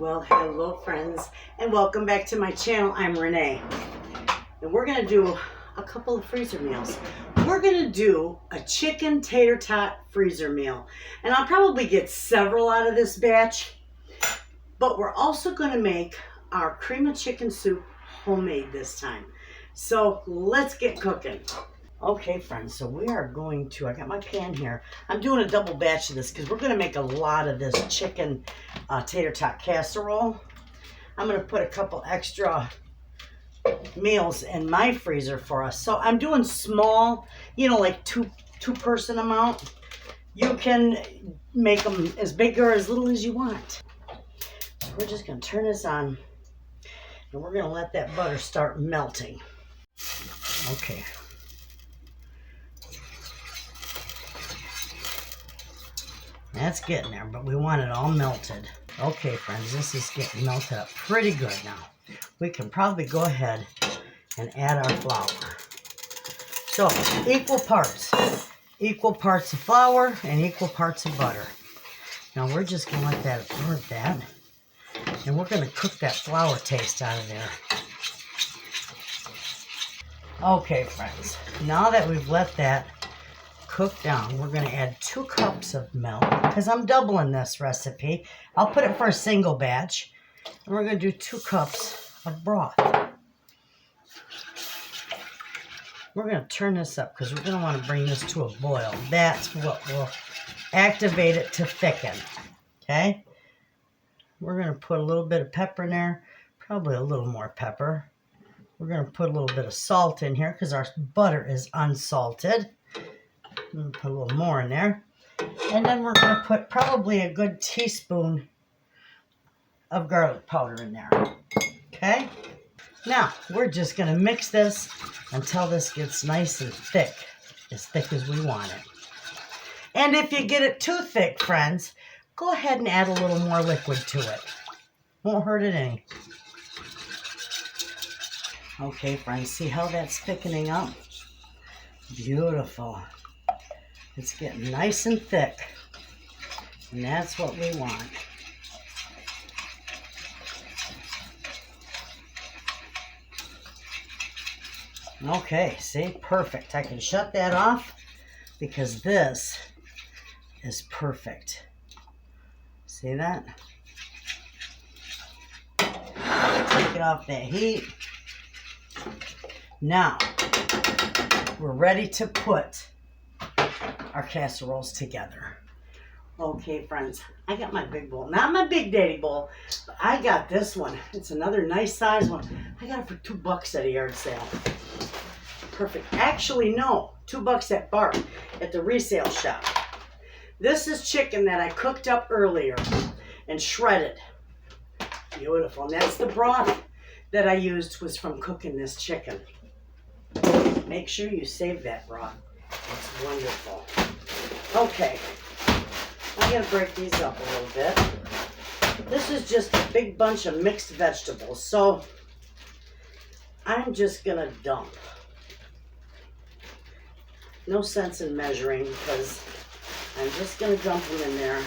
Well, hello friends, and welcome back to my channel. I'm Renee, and we're going to do a couple of freezer meals. We're going to do a chicken tater tot freezer meal, and I'll probably get several out of this batch, but we're also going to make our cream of chicken soup homemade this time. So let's get cooking. Okay friends, so we are going to, I got my pan here. I'm doing a double batch of this because we're going to make a lot of this chicken tater tot casserole. I'm going to put a couple extra meals in my freezer for us. So I'm doing small, you know, like two person amount. You can make them as big or as little as you want. So we're just going to turn this on and we're going to let that butter start melting. Okay. That's getting there, but we want it all melted. Okay, friends, this is getting melted up pretty good now. We can probably go ahead and add our flour. So, equal parts of flour and equal parts of butter. Now, we're just going to let that absorb that, and we're going to cook that flour taste out of there. Okay, friends, now that we've let that cook down, we're going to add 2 cups of milk because I'm doubling this recipe. I'll put it for a single batch, and we're going to do 2 cups of broth. We're going to turn this up because we're going to want to bring this to a boil. That's what will activate it to thicken. Okay, we're going to put a little bit of pepper in there, probably a little more pepper. We're going to put a little bit of salt in here because our butter is unsalted. I'm going to put a little more in there. And then we're going to put probably a good teaspoon of garlic powder in there. Okay? Now, we're just going to mix this until this gets nice and thick as we want it. And if you get it too thick, friends, go ahead and add a little more liquid to it. Won't hurt it any. Okay, friends, see how that's thickening up? Beautiful. It's getting nice and thick, and that's what we want. Okay, see, perfect. I can shut that off because this is perfect. See that? Take it off that heat. Now, we're ready to put our casseroles together. Okay, friends, I got my big bowl. Not my Big Daddy bowl, but I got this one. It's another nice size one. I got it for $2 at a yard sale. Perfect. Actually, no, $2 at Bar at the resale shop. This is chicken that I cooked up earlier and shredded. Beautiful. And that's the broth that I used was from cooking this chicken. Make sure you save that broth. It's wonderful. Okay, I'm going to break these up a little bit. This is just a big bunch of mixed vegetables, so I'm just going to dump. No sense in measuring because I'm just going to dump them in there.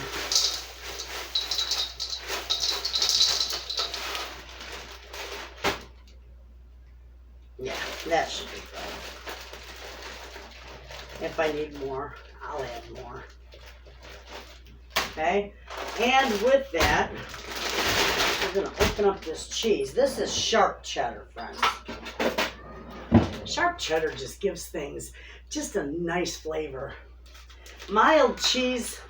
Yeah, that should be good. If I need more, I'll add more. Okay, and with that, we're going to open up this cheese. This is sharp cheddar, friends. Sharp cheddar just gives things just a nice flavor. Mild cheese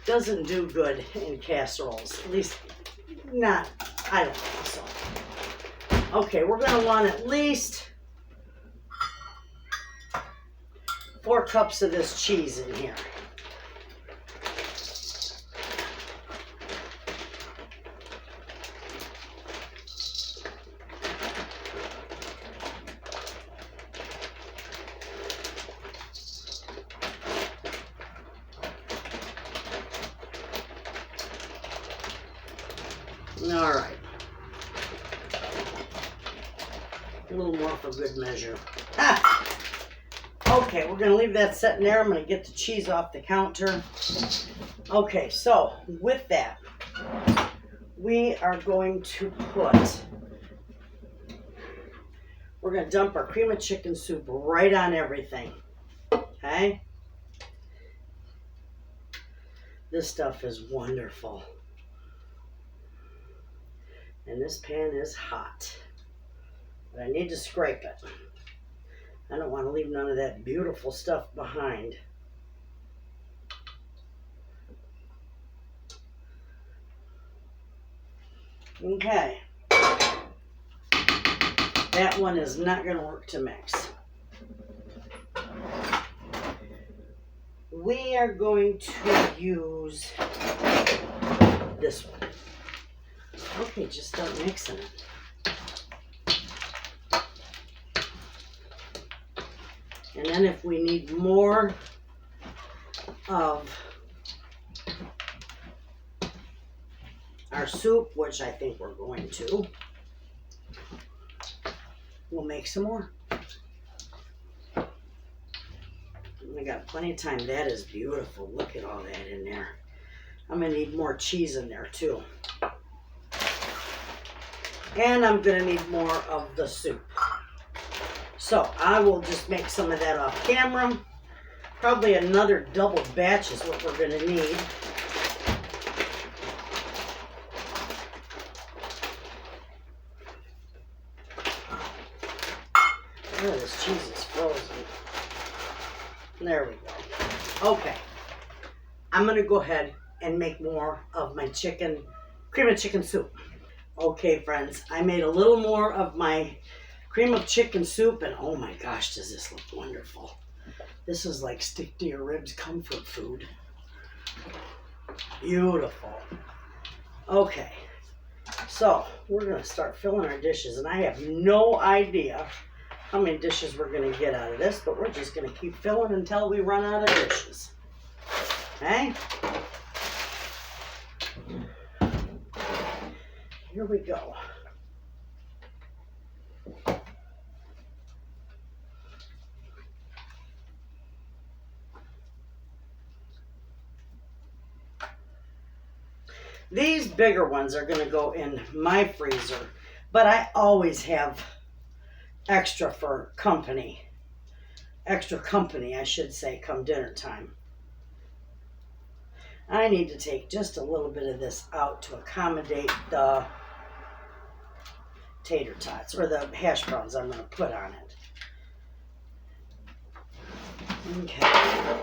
doesn't do good in casseroles. At least, not, I don't think so. Okay, we're going to want at least 4 cups of this cheese in here. All right. A little more for good measure. Ah! Okay, we're going to leave that sitting there. I'm going to get the cheese off the counter. Okay, so with that, we are going to we're going to dump our cream of chicken soup right on everything. Okay? This stuff is wonderful. And this pan is hot. But I need to scrape it. I don't want to leave none of that beautiful stuff behind. Okay. That one is not going to work to mix. We are going to use this one. Okay, just start mixing it. And then if we need more of our soup, which I think we're going to, we'll make some more. We got plenty of time. That is beautiful. Look at all that in there. I'm going to need more cheese in there too. And I'm going to need more of the soup. So I will just make some of that off camera. Probably another double batch is what we're going to need. Oh, this cheese is frozen. There we go. Okay. I'm going to go ahead and make more of my cream of chicken soup. Okay, friends, I made a little more of my cream of chicken soup, and oh my gosh, does this look wonderful. This is like stick to your ribs comfort food. Beautiful. Okay, so we're going to start filling our dishes, and I have no idea how many dishes we're going to get out of this, but we're just going to keep filling until we run out of dishes. Okay? Here we go. These bigger ones are going to go in my freezer, but I always have extra for company. Extra company, I should say, come dinner time. I need to take just a little bit of this out to accommodate the tater tots, or the hash browns I'm going to put on it. Okay.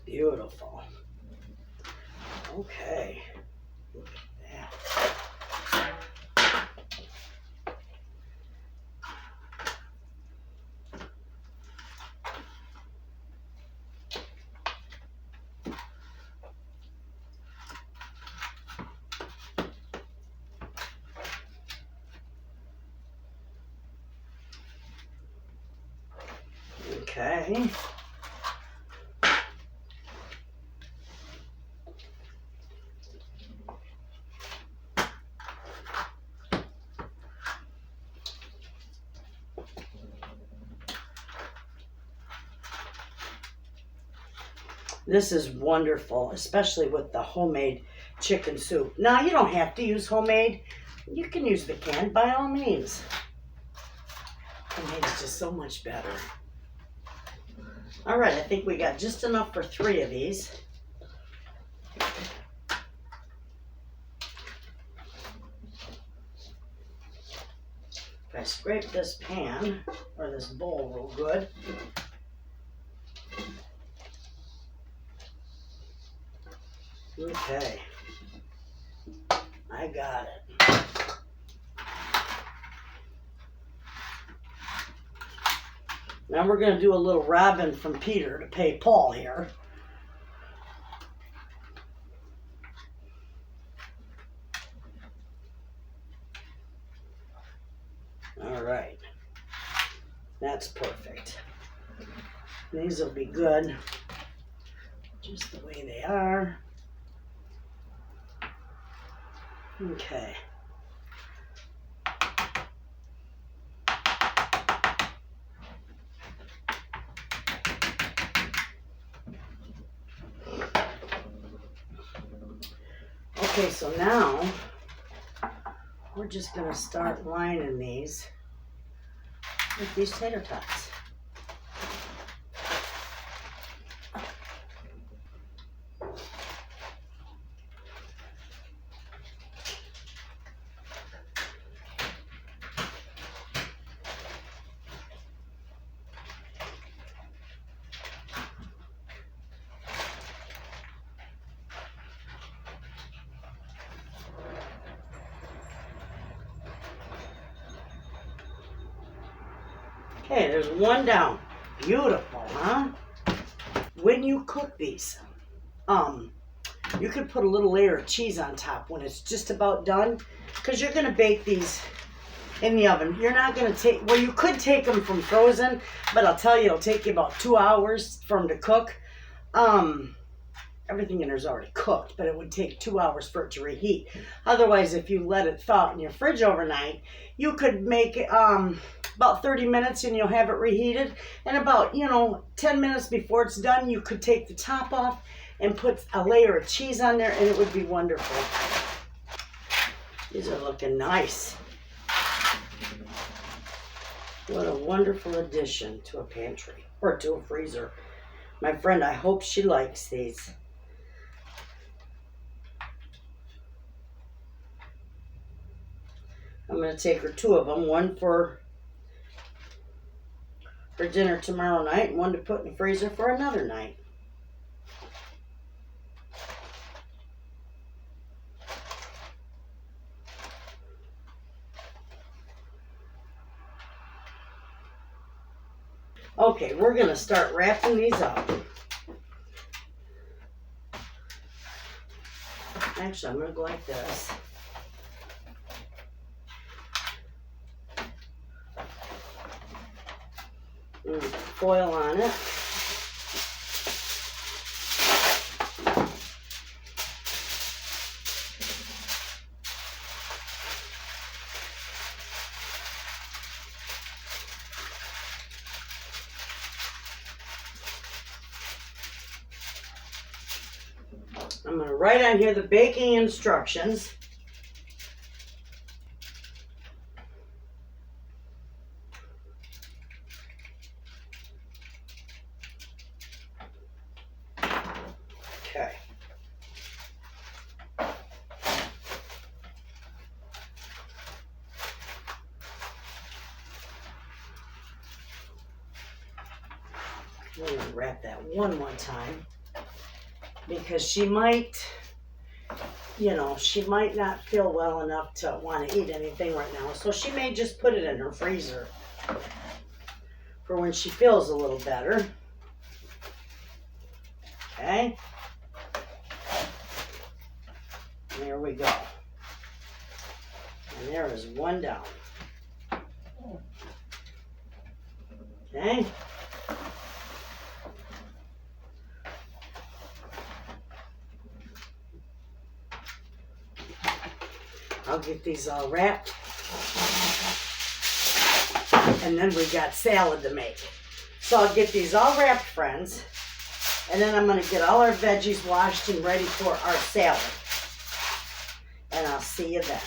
Beautiful. Okay. Look at that. Okay. This is wonderful, especially with the homemade chicken soup. Now, you don't have to use homemade. You can use the canned by all means. Homemade is just so much better. All right, I think we got just enough for 3 of these. If I scrape this pan, or this bowl real good. Okay, I got it. Now we're going to do a little robbing from Peter to pay Paul here. All right, that's perfect. These will be good, just the way they are. Okay. Okay, so now we're just going to start lining these with these tater tots. Okay, there's one down. Beautiful, huh? When you cook these, you could put a little layer of cheese on top when it's just about done, because you're going to bake these in the oven. You're not going to take, well, you could take them from frozen, but I'll tell you, it'll take you about 2 hours for them to cook. Everything in there is already cooked, but it would take 2 hours for it to reheat. Otherwise, if you let it thaw in your fridge overnight, you could make it about 30 minutes and you'll have it reheated. And about, 10 minutes before it's done, you could take the top off and put a layer of cheese on there, and it would be wonderful. These are looking nice. What a wonderful addition to a pantry or to a freezer. My friend, I hope she likes these. I'm going to take her 2 of them, one for dinner tomorrow night and one to put in the freezer for another night. Okay, we're going to start wrapping these up. Actually, I'm going to go like this. Foil on it. I'm going to write on here the baking instructions. Okay. I'm going to wrap that one more time because she might, she might not feel well enough to want to eat anything right now. So she may just put it in her freezer for when she feels a little better. Okay. There we go. And there is one down. Okay. I'll get these all wrapped. And then we got salad to make. So I'll get these all wrapped, friends. And then I'm going to get all our veggies washed and ready for our salad. And I'll see you then.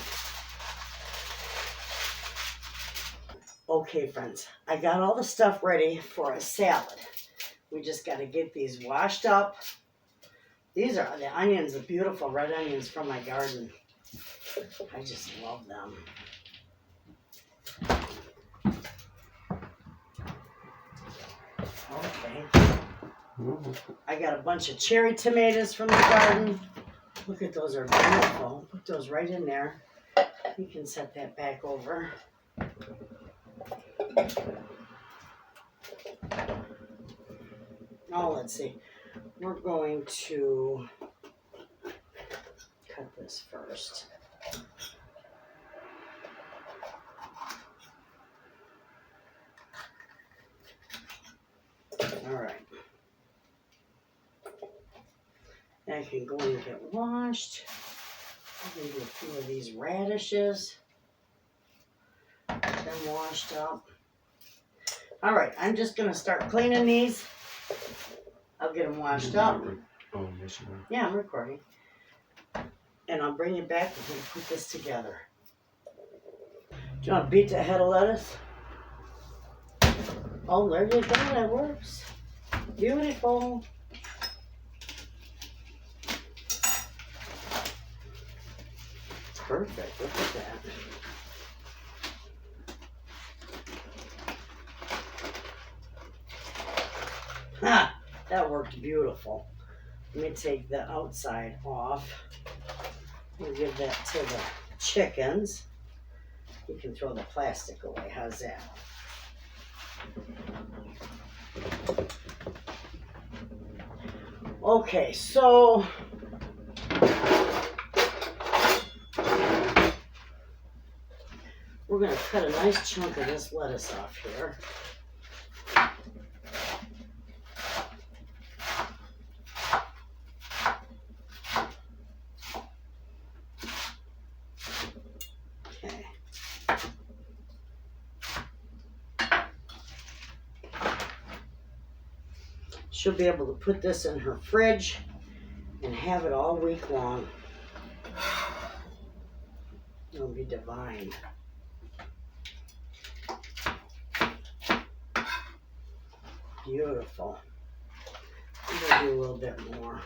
Okay, friends, I got all the stuff ready for a salad. We just got to get these washed up. These are the onions, the beautiful red onions from my garden. I just love them. Okay. I got a bunch of cherry tomatoes from the garden. Look at those, are beautiful. Put those right in there. You can set that back over. Oh, let's see. We're going to cut this first. All right. That can go and get washed. Maybe a few of these radishes. Get them washed up. All right, I'm just going to start cleaning these. I'll get them washed up. Oh, yes, you are. Yeah, I'm recording. And I'll bring it back and we'll put this together. Do you want to beat the head of lettuce? Oh, there you go. That works. Beautiful. Perfect. Look at that. Ha! That worked beautiful. Let me take the outside off. We'll give that to the chickens. You can throw the plastic away. How's that? Okay, so we're going to cut a nice chunk of this lettuce off here. Okay. She'll be able to put this in her fridge and have it all week long. It'll be divine. Beautiful. I'm going to do a little bit more.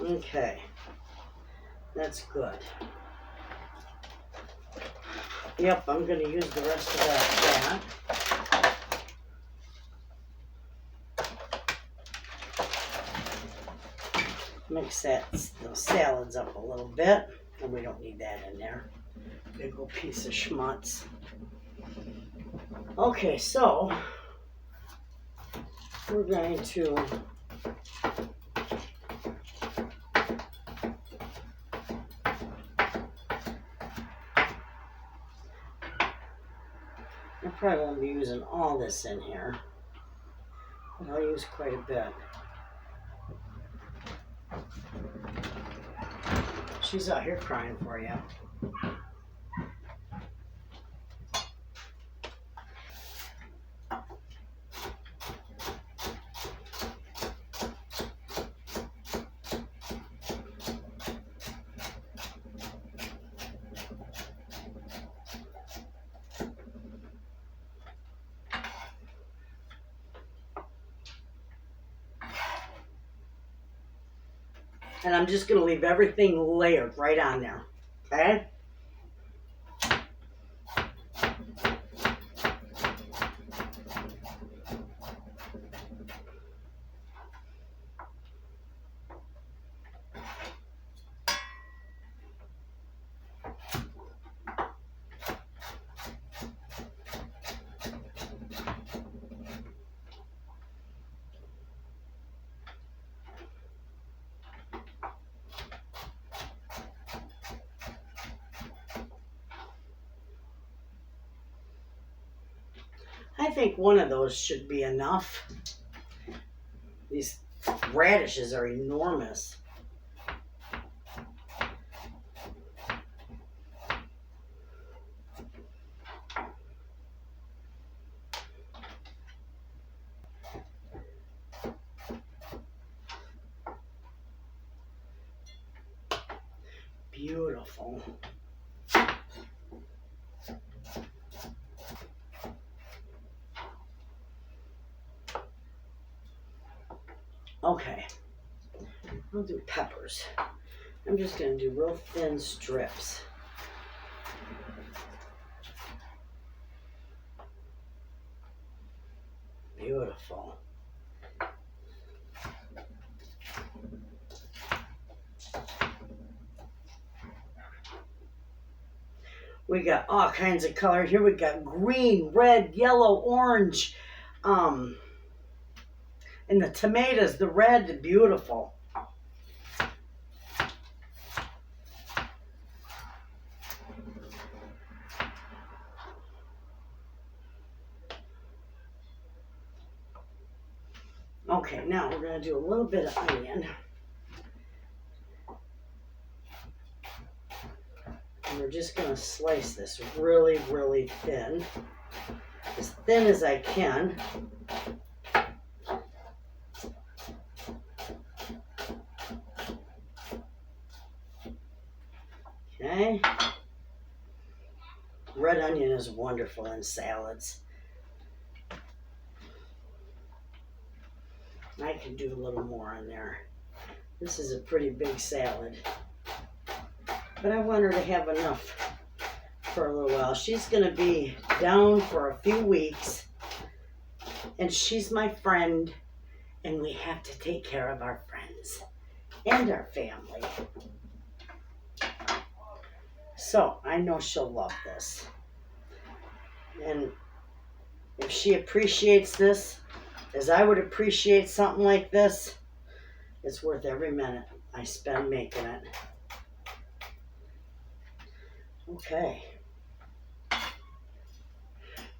Okay. That's good. Yep, I'm going to use the rest of that. Mix those salads up a little bit, and we don't need that in there. Big old piece of schmutz. Okay, so we're going to I probably won't be using all this in here, but I'll use quite a bit. She's out here crying for you. And I'm just going to leave everything layered right on there, okay? I think one of those should be enough. These radishes are enormous. Beautiful. Okay, I'll do peppers. I'm just going to do real thin strips. Beautiful. We got all kinds of color here. We got green, red, yellow, orange. And the tomatoes, the red, beautiful. Okay, now we're going to do a little bit of onion. And we're just going to slice this really, really thin as I can. Okay. Red onion is wonderful in salads. I can do a little more on there. This is a pretty big salad. But I want her to have enough for a little while. She's going to be down for a few weeks. And she's my friend. And we have to take care of our friends and our family. So I know she'll love this. And if she appreciates this, as I would appreciate something like this, it's worth every minute I spend making it. Okay.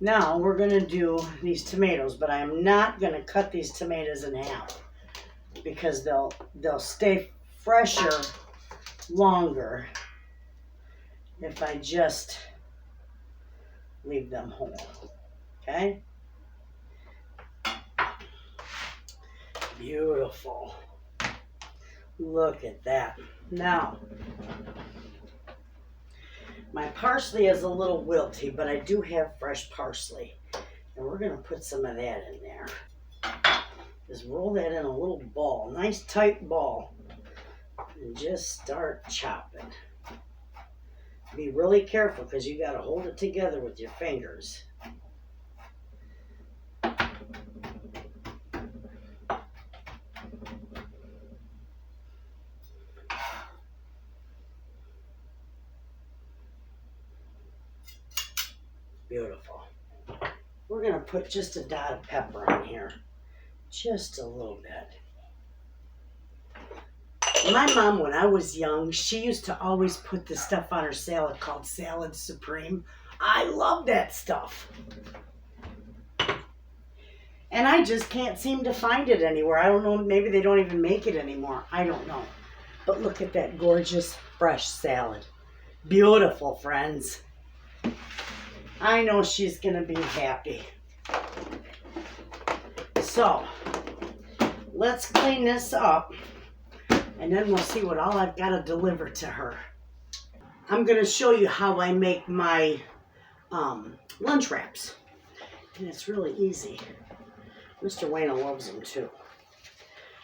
Now we're going to do these tomatoes, but I am not going to cut these tomatoes in half because they'll stay fresher longer if I just leave them whole. Okay? Beautiful. Look at that. Now, my parsley is a little wilty, but I do have fresh parsley. And we're going to put some of that in there. Just roll that in a little ball, nice tight ball. And just start chopping. Be really careful because you got to hold it together with your fingers. Beautiful. We're going to put just a dot of pepper on here. Just a little bit. My mom, when I was young, she used to always put this stuff on her salad called Salad Supreme. I love that stuff. And I just can't seem to find it anywhere. I don't know, maybe they don't even make it anymore. I don't know. But look at that gorgeous fresh salad. Beautiful, friends. I know she's going to be happy. So, let's clean this up. And then we'll see what all I've got to deliver to her. I'm going to show you how I make my lunch wraps. And it's really easy. Mr. Wayna loves them too.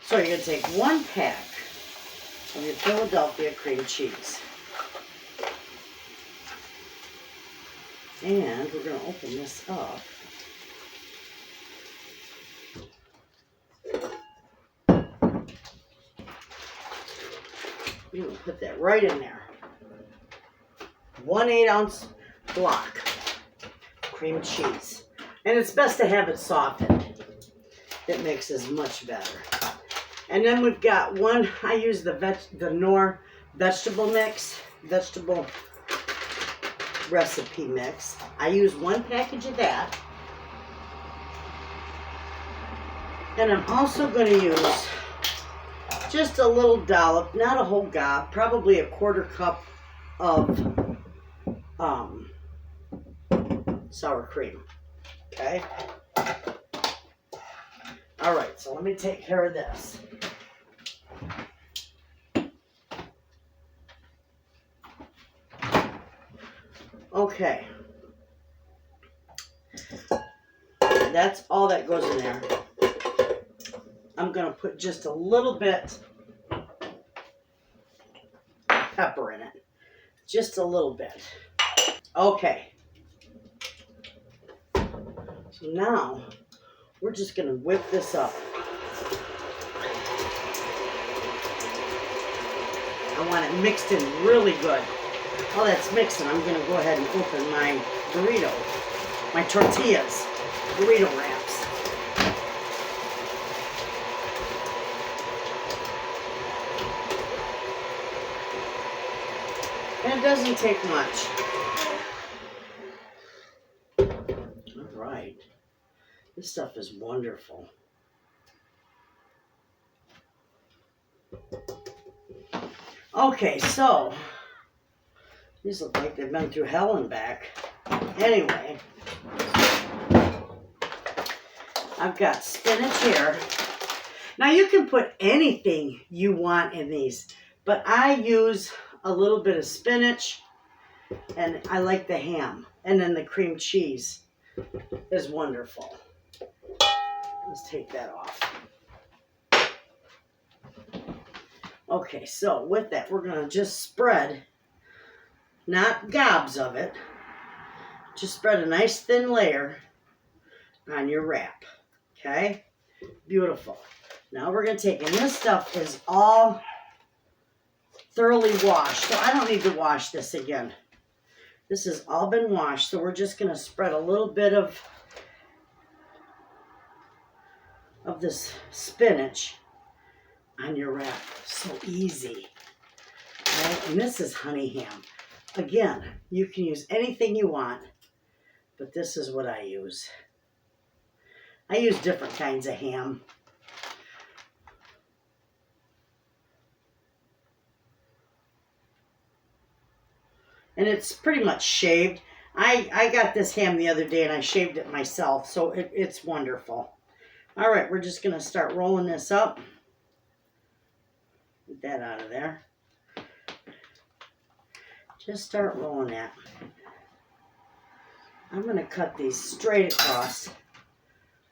So you're going to take 1 pack of your Philadelphia cream cheese. And we're going to open this up. We're going to put that right in there. 1 8-ounce block cream cheese. And it's best to have it softened. It makes it much better. And then we've got one, I use the Knorr Vegetable mix, vegetable recipe mix. I use 1 package of that. And I'm also going to use just a little dollop, not a whole gob, probably a 1/4 cup of sour cream. Okay? All right, so let me take care of this. Okay. That's all that goes in there. I'm going to put just a little bit of pepper in it. Just a little bit. Okay. So now we're just going to whip this up. I want it mixed in really good. While that's mixing, I'm going to go ahead and open my burrito, my tortillas, burrito wraps. And it doesn't take much. All right. This stuff is wonderful. Okay, so these look like they've been through hell and back. Anyway, I've got spinach here. Now you can put anything you want in these, but I use a little bit of spinach, and I like the ham. And then the cream cheese is wonderful. Let's take that off. Okay, so with that, we're going to just spread, not gobs of it, just spread a nice thin layer on your wrap. Okay, beautiful. Now we're going to take, and this stuff is all thoroughly washed, so I don't need to wash this again. This has all been washed, so we're just going to spread a little bit of this spinach on your wrap. So easy. Right? And this is honey ham. Again, you can use anything you want, but this is what I use. I use different kinds of ham. And it's pretty much shaved. I got this ham the other day and I shaved it myself, so it's wonderful. All right, we're just going to start rolling this up. Get that out of there. Just start rolling that. I'm going to cut these straight across.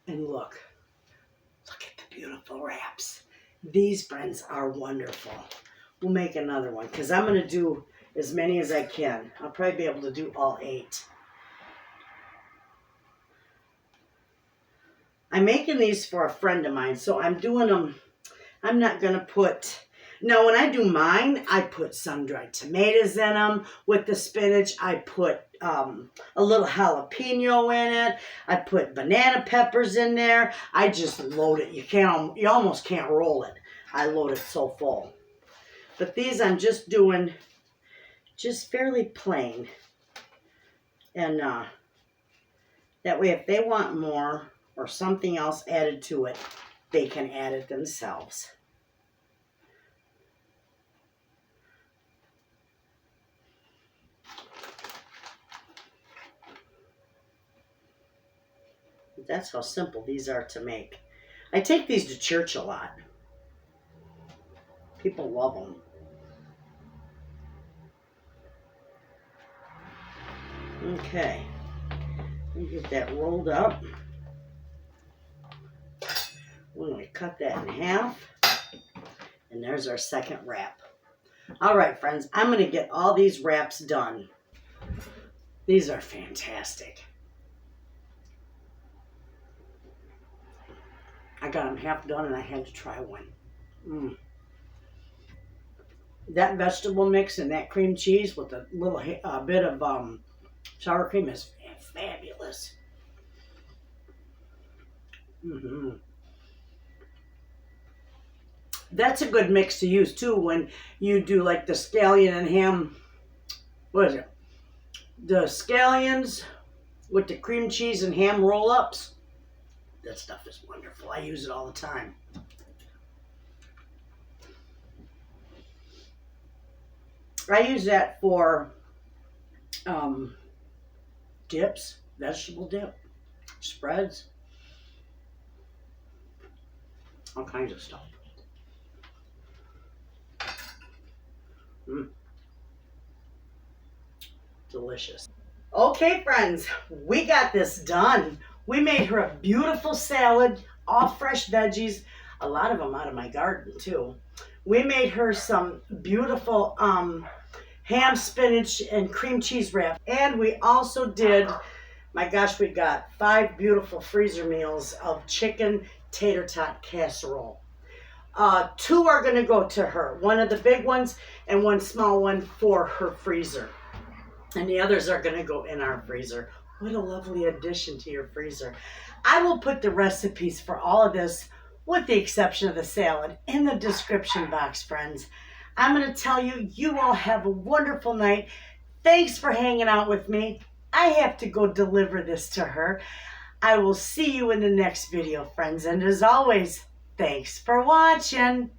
And look at the beautiful wraps. These, friends, are wonderful. We'll make another one because I'm going to do as many as I can. I'll probably be able to do all 8. I'm making these for a friend of mine, so I'm doing them. I'm not going to put... Now, when I do mine, I put sun-dried tomatoes in them. With the spinach, I put a little jalapeno in it. I put banana peppers in there. I just load it. You almost can't roll it. I load it so full. But these I'm just doing just fairly plain. And that way, if they want more or something else added to it, they can add it themselves. That's how simple these are to make. I take these to church a lot. People love them. Okay. Let me get that rolled up. We're going to cut that in half. And there's our second wrap. All right, friends. I'm going to get all these wraps done. These are fantastic. I got them half done and I had to try one. That vegetable mix and that cream cheese with a little bit of sour cream is fabulous. That's a good mix to use too when you do like the scallion and ham. What is it? The scallions with the cream cheese and ham roll-ups. That stuff is wonderful. I use it all the time. I use that for dips, vegetable dip, spreads, all kinds of stuff. Delicious. Okay, friends, we got this done. We made her a beautiful salad, all fresh veggies, a lot of them out of my garden too. We made her some beautiful ham, spinach, and cream cheese wrap. And we also did, my gosh, we got 5 beautiful freezer meals of chicken tater tot casserole. 2 are going to go to her. One of the big ones and one small one for her freezer. And the others are going to go in our freezer. What a lovely addition to your freezer. I will put the recipes for all of this, with the exception of the salad, in the description box, friends. I'm going to tell you, you all have a wonderful night. Thanks for hanging out with me. I have to go deliver this to her. I will see you in the next video, friends. And as always, thanks for watching.